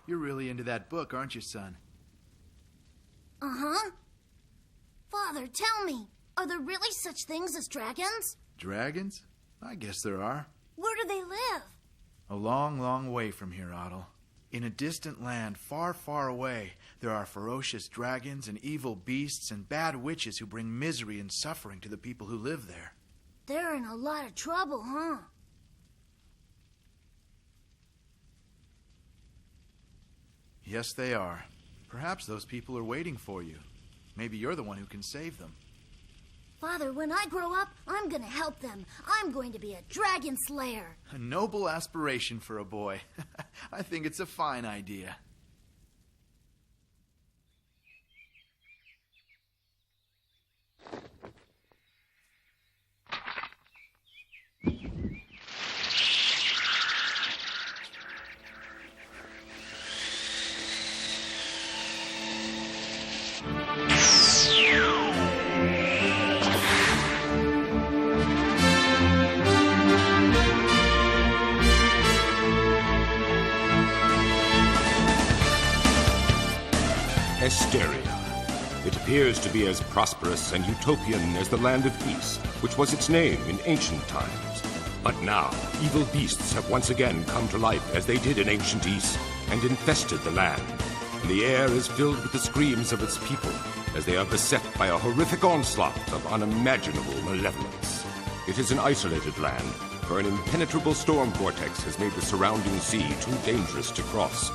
You're really into that book, aren't you, son? Uh-huh. Father, tell me, are there really such things as dragons? Dragons? I guess there are. Where do they live? A long, long way from here, Huddale. In a distant land far, far away, there are ferocious dragons and evil beasts and bad witches who bring misery and suffering to the people who live there. They're in a lot of trouble, huh? Yes, they are. Perhaps those people are waiting for you. Maybe you're the one who can save them. Father, when I grow up, I'm gonna help them. I'm going to be a dragon slayer. A noble aspiration for a boy. I think it's a fine idea. It appears to be as prosperous and utopian as the land of peace, which was its name in ancient times. But now, evil beasts have once again come to life as they did in ancient East, and infested the land. And the air is filled with the screams of its people, as they are beset by a horrific onslaught of unimaginable malevolence. It is an isolated land, for an impenetrable storm vortex has made the surrounding sea too dangerous to cross.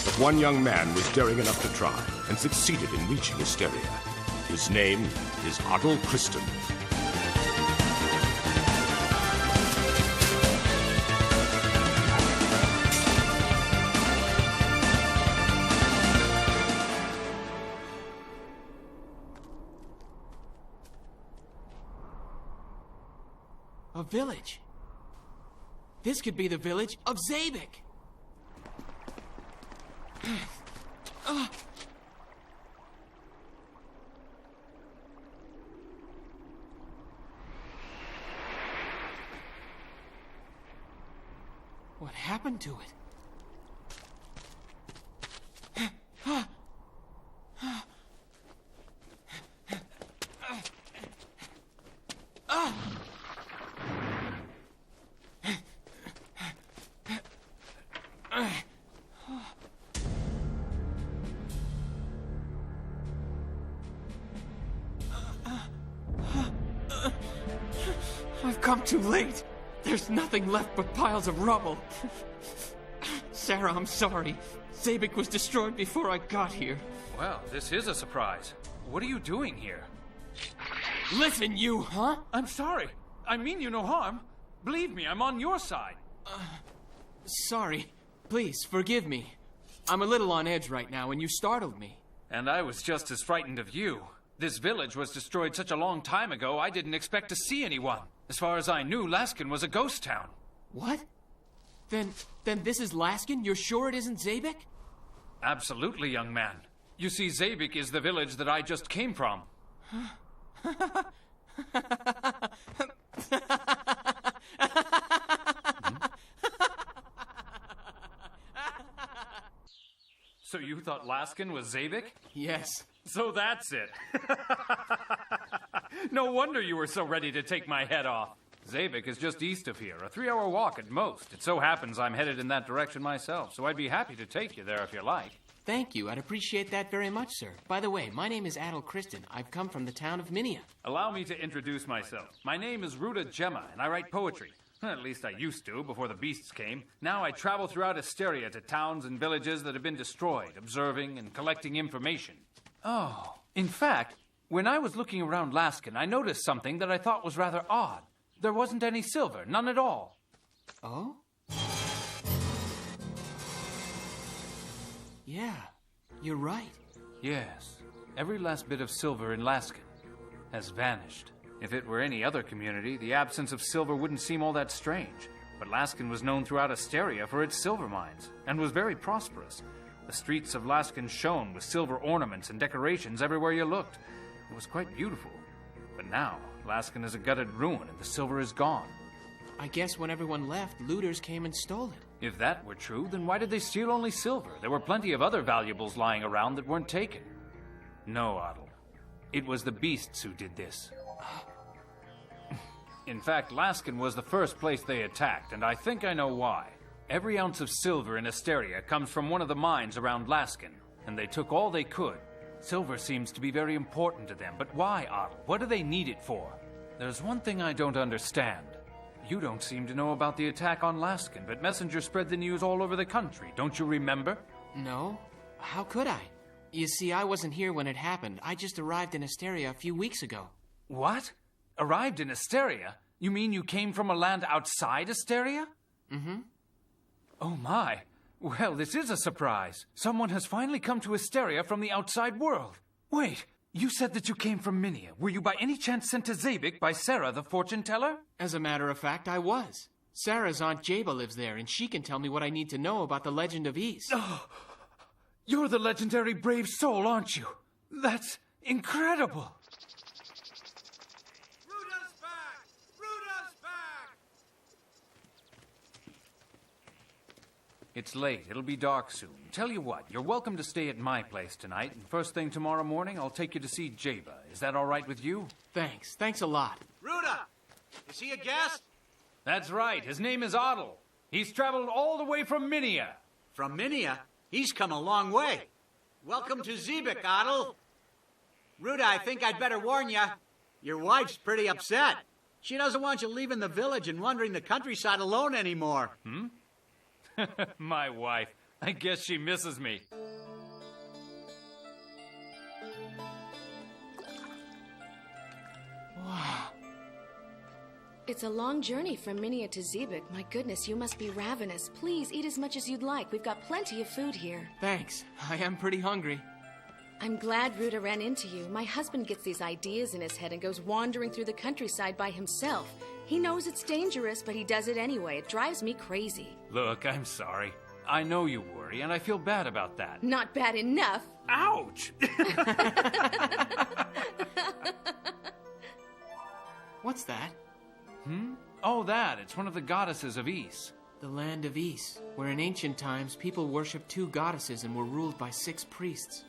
But one young man was daring enough to try, and succeeded in reaching Asteria. His name is Huddale Kristen. A village. This could be the village of Zabik. What happened to it? I've come too late. There's nothing left but piles of rubble. Sarah, I'm sorry. Zabik was destroyed before I got here. Well, this is a surprise. What are you doing here? Listen, you, huh? I'm sorry. I mean you no harm. Believe me, I'm on your side. Sorry. Please, forgive me. I'm a little on edge right now, and you startled me. And I was just as frightened of you. This village was destroyed such a long time ago, I didn't expect to see anyone. As far as I knew, Laskin was a ghost town. What? Then this is Laskin? You're sure it isn't Zabik? Absolutely, young man. You see, Zabik is the village that I just came from. So you thought Laskin was Zabik? Yes. So that's it. No wonder you were so ready to take my head off. Zabik is just east of here, a 3-hour walk at most. It so happens I'm headed in that direction myself, so I'd be happy to take you there if you like. Thank you. I'd appreciate that very much, sir. By the way, my name is Huddale Kristen. I've come from the town of Minia. Allow me to introduce myself. My name is Ruta Gemma, and I write poetry. At least I used to, before the beasts came. Now I travel throughout Asteria to towns and villages that have been destroyed, observing and collecting information. Oh, in fact, when I was looking around Laskin, I noticed something that I thought was rather odd. There wasn't any silver, none at all. Oh? Yeah, you're right. Yes, every last bit of silver in Laskin has vanished. If it were any other community, the absence of silver wouldn't seem all that strange. But Laskin was known throughout Asteria for its silver mines, and was very prosperous. The streets of Laskin shone with silver ornaments and decorations everywhere you looked. It was quite beautiful. But now, Laskin is a gutted ruin, and the silver is gone. I guess when everyone left, looters came and stole it. If that were true, then why did they steal only silver? There were plenty of other valuables lying around that weren't taken. No, Huddle. It was the beasts who did this. In fact, Laskin was the first place they attacked, and I think I know why. Every ounce of silver in Asteria comes from one of the mines around Laskin, and they took all they could. Silver seems to be very important to them, but why, Huddle? What do they need it for? There's one thing I don't understand. You don't seem to know about the attack on Laskin, but messengers spread the news all over the country. Don't you remember? No. How could I? You see, I wasn't here when it happened. I just arrived in Asteria a few weeks ago. What? Arrived in Asteria? You mean you came from a land outside Asteria? Mm-hmm. Oh my. Well, this is a surprise. Someone has finally come to Asteria from the outside world. Wait, you said that you came from Minia. Were you by any chance sent to Zabik by Sarah, the fortune teller? As a matter of fact, I was. Sarah's Aunt Jaba lives there, and she can tell me what I need to know about the legend of Ys. Oh, you're the legendary brave soul, aren't you? That's incredible. Ruta's back! Ruta's back! It's late. It'll be dark soon. Tell you what, you're welcome to stay at my place tonight, and first thing tomorrow morning, I'll take you to see Jaba. Is that all right with you? Thanks. Thanks a lot. Ruta! Is he a guest? That's right. His name is Huddale. He's traveled all the way from Minia. From Minia? He's come a long way. Welcome to Zabik, Huddale. Ruta, I think I'd better warn you. Your wife's pretty upset. She doesn't want you leaving the village and wandering the countryside alone anymore. My wife. I guess she misses me. Wow. It's a long journey from Minia to Zabik. My goodness, you must be ravenous. Please eat as much as you'd like. We've got plenty of food here. Thanks. I am pretty hungry. I'm glad Ruta ran into you. My husband gets these ideas in his head and goes wandering through the countryside by himself. He knows it's dangerous, but he does it anyway. It drives me crazy. Look, I'm sorry. I know you worry, and I feel bad about that. Not bad enough. Ouch! What's that? Oh, that. It's one of the goddesses of Ys. The land of Ys, where in ancient times people worshipped 2 goddesses and were ruled by 6 priests.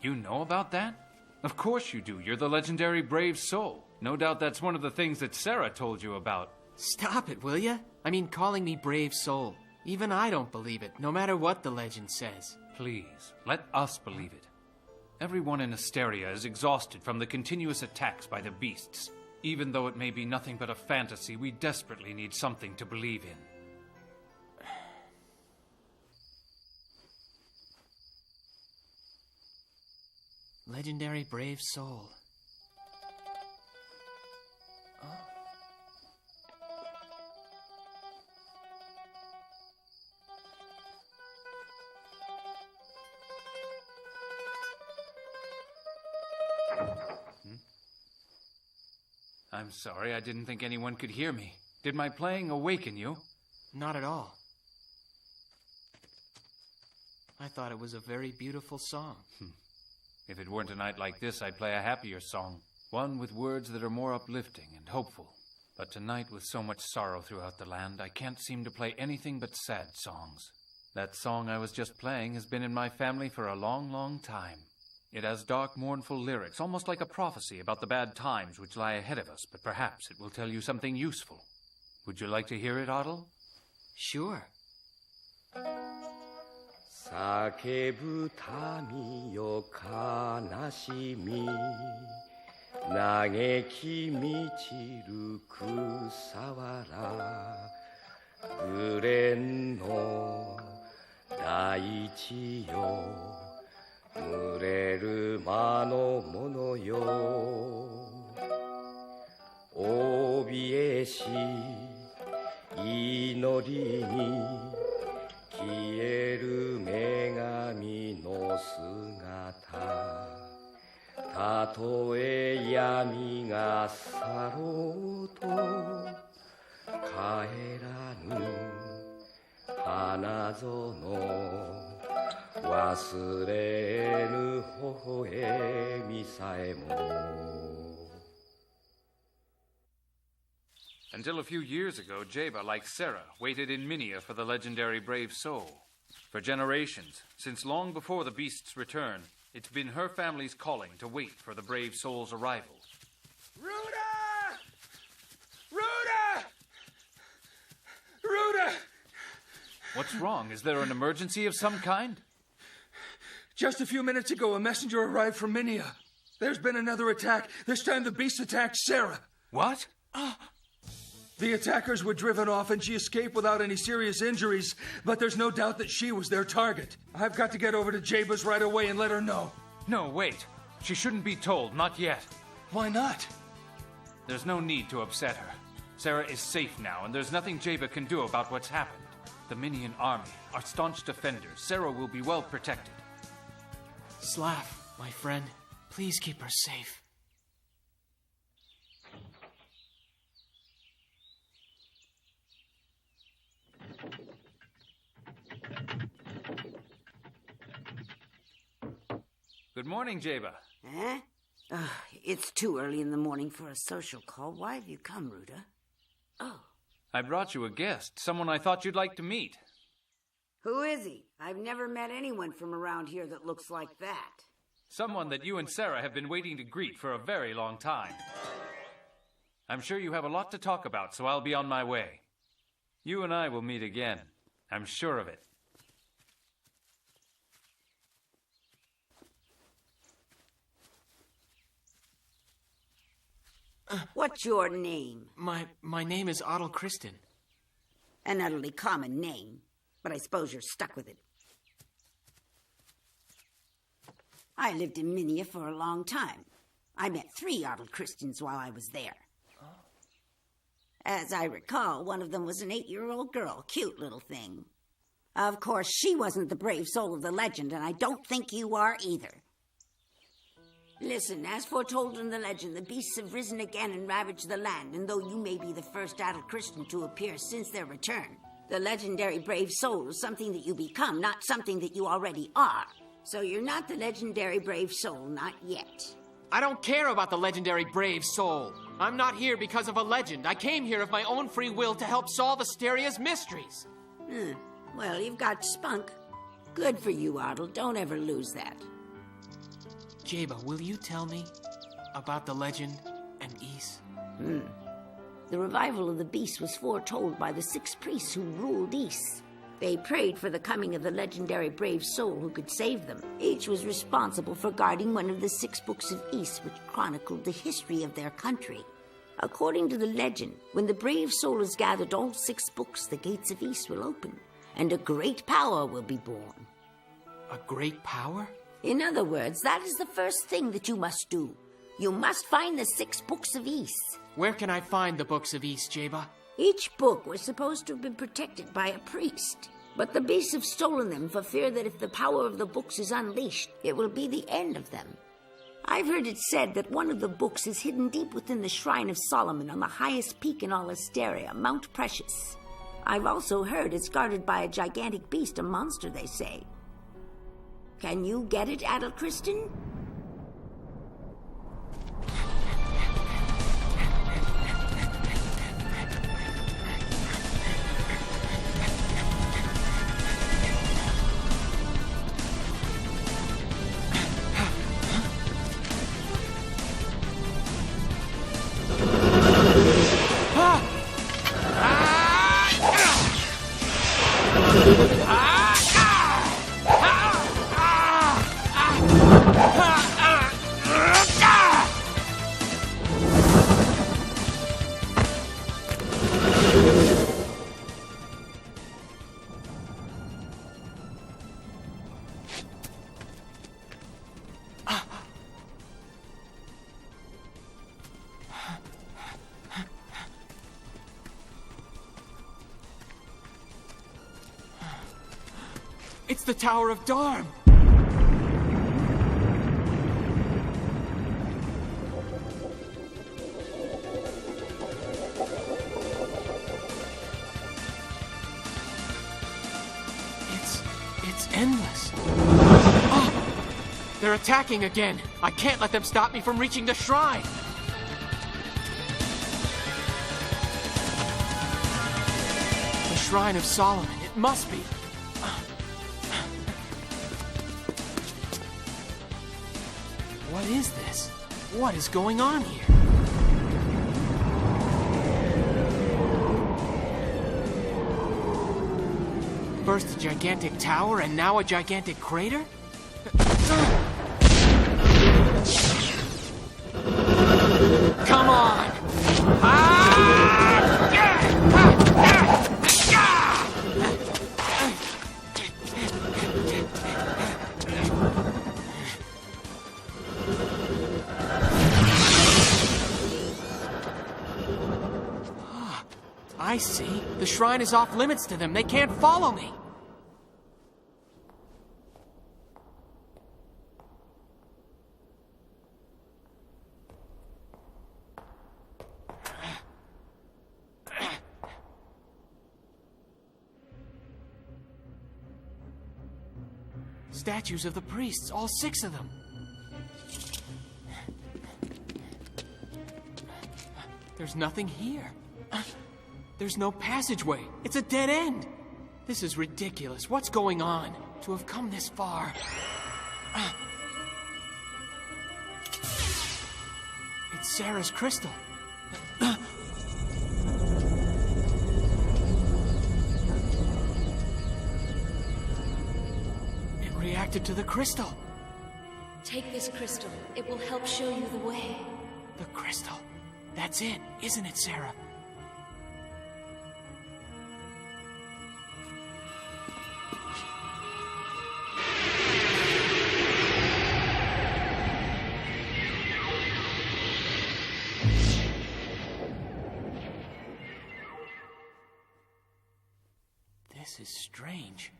You know about that? Of course you do. You're the legendary brave soul. No doubt that's one of the things that Sarah told you about. Stop it, will ya? I mean, calling me brave soul. Even I don't believe it, no matter what the legend says. Please, let us believe it. Everyone in Asteria is exhausted from the continuous attacks by the beasts. Even though it may be nothing but a fantasy, we desperately need something to believe in. Legendary brave soul. I'm sorry, I didn't think anyone could hear me. Did my playing awaken you? Not at all. I thought it was a very beautiful song. If it weren't a night like this, I'd play a happier song. One with words that are more uplifting and hopeful. But tonight, with so much sorrow throughout the land, I can't seem to play anything but sad songs. That song I was just playing has been in my family for a long, long time. It has dark, mournful lyrics, almost like a prophecy about the bad times which lie ahead of us, but perhaps it will tell you something useful. Would you like to hear it, Huddale? Sure. 叫ぶ民よ悲しみ嘆き満ちる草原グレンの大地よ群れる魔の者よ怯えし祈りに消える女神の姿たとえ闇が去ろうと帰らぬ花園忘れぬ微笑みさえも Until a few years ago, Jeba, like Sarah, waited in Minia for the legendary brave soul. For generations, since long before the beast's return, it's been her family's calling to wait for the brave soul's arrival. Ruda! Ruda! Ruda! What's wrong? Is there an emergency of some kind? Just a few minutes ago, a messenger arrived from Minia. There's been another attack. This time the beast attacked Sarah. What? The attackers were driven off and she escaped without any serious injuries, but there's no doubt that she was their target. I've got to get over to Jaba's right away and let her know. No, wait. She shouldn't be told, not yet. Why not? There's no need to upset her. Sarah is safe now, and there's nothing Jaba can do about what's happened. The Minion army are staunch defenders. Sarah will be well protected. Slav, my friend, please keep her safe. Good morning, Jaba. Eh? It's too early in the morning for a social call. Why have you come, Ruda? Oh. I brought you a guest, someone I thought you'd like to meet. Who is he? I've never met anyone from around here that looks like that. Someone that you and Sarah have been waiting to greet for a very long time. I'm sure you have a lot to talk about, so I'll be on my way. You and I will meet again. I'm sure of it. What's your name? My name is Huddale Kristen. An utterly common name, but I suppose you're stuck with it. I lived in Minia for a long time. I met 3 Huddale Kristens while I was there. As I recall, one of them was an 8-year-old girl, cute little thing. Of course, she wasn't the brave soul of the legend, and I don't think you are either. Listen, as foretold in the legend, the beasts have risen again and ravaged the land, and though you may be the first Huddale Kristen to appear since their return, the legendary brave soul is something that you become, not something that you already are. So you're not the legendary brave soul, not yet. I don't care about the legendary brave soul. I'm not here because of a legend. I came here of my own free will to help solve Asteria's mysteries. Well, you've got spunk. Good for you, Huddale. Don't ever lose that. Jaba, will you tell me about the legend and Ys? The revival of the beast was foretold by the 6 priests who ruled Ys. They prayed for the coming of the legendary brave soul who could save them. Each was responsible for guarding one of the 6 books of Ys, which chronicled the history of their country. According to the legend, when the brave soul has gathered all 6 books, the gates of Ys will open, and a great power will be born. A great power? In other words, that is the first thing that you must do. You must find the 6 books of Ys. Where can I find the books of Ys, Jaba? Each book was supposed to have been protected by a priest, but the beasts have stolen them for fear that if the power of the books is unleashed, it will be the end of them. I've heard it said that one of the books is hidden deep within the Shrine of Solomon on the highest peak in all Asteria, Mount Precious. I've also heard it's guarded by a gigantic beast, a monster, they say. Can you get it, Huddale Kristen? It's the Tower of Darm! It's endless. Oh! They're attacking again! I can't let them stop me from reaching the shrine! Shrine of Solomon. It must be. What is this? What is going on here? First a gigantic tower, and now a gigantic crater? Come on! I see. The shrine is off limits to them. They can't follow me. Statues of the priests, all 6 of them. There's nothing here. There's no passageway. It's a dead end. This is ridiculous. What's going on? To have come this far. It's Sarah's crystal. It reacted to the crystal. Take this crystal. It will help show you the way. The crystal. That's it, isn't it, Sarah? This is strange.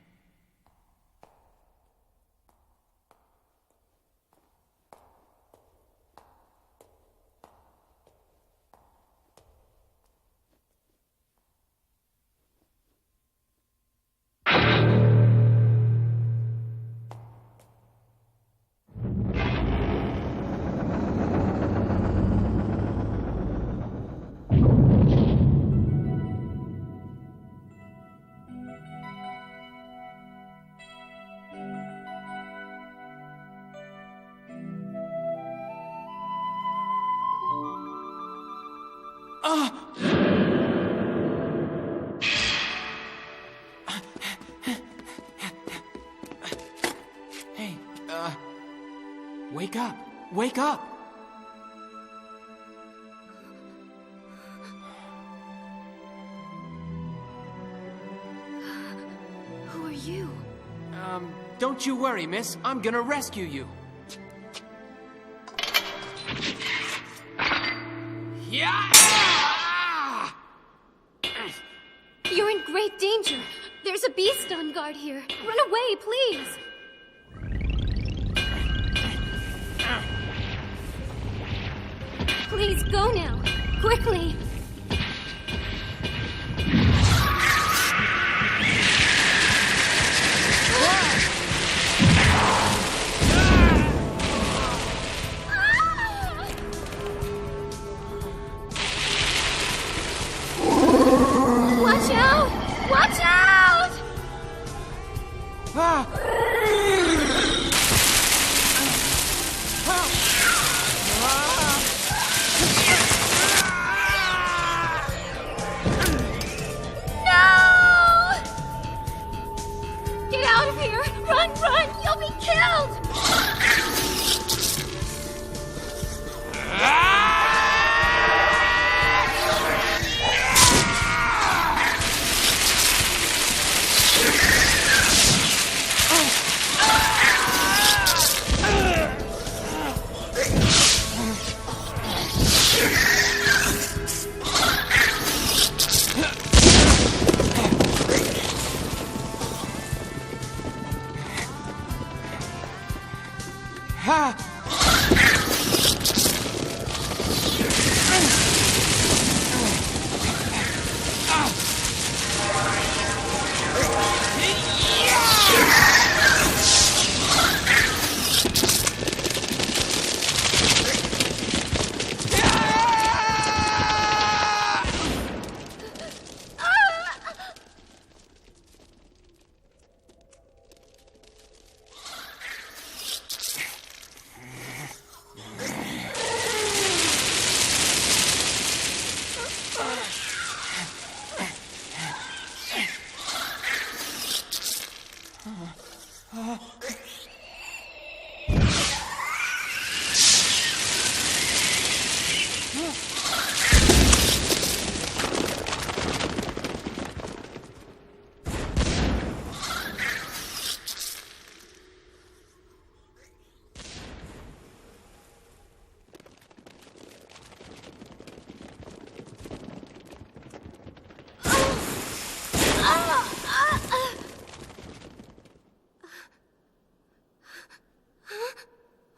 Hey, wake up! Wake up! Who are you? Don't you worry, miss. I'm gonna rescue you. Yeah! You're in great danger. There's a beast on guard here. Run away, please. Please go now. Quickly. Watch out! Watch out! No! Get out of here! Run, run! You'll be killed!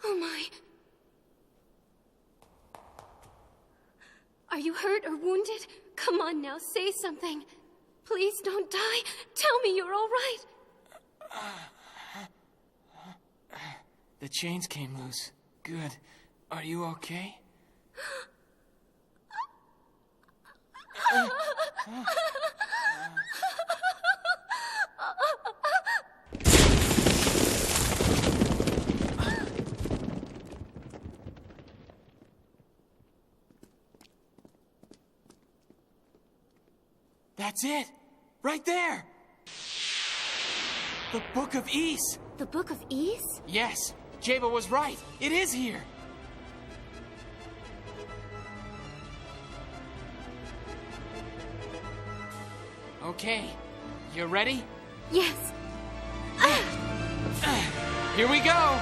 Oh my. Are you hurt or wounded? Come on now, say something. Please don't die. Tell me you're all right. The chains came loose. Good. Are you okay? That's it! Right there! The Book of Ys! The Book of Ys? Yes! Jaba was right! It is here! Okay. You ready? Yes. Here we go!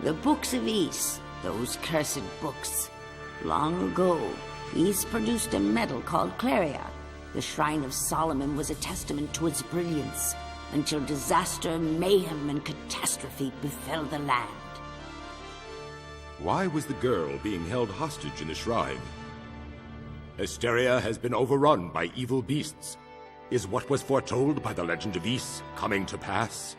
The books of Ys, those cursed books. Long ago, Ys produced a metal called Claria. The Shrine of Solomon was a testament to its brilliance, until disaster, mayhem, and catastrophe befell the land. Why was the girl being held hostage in the shrine? Hysteria has been overrun by evil beasts. Is what was foretold by the legend of Ys coming to pass?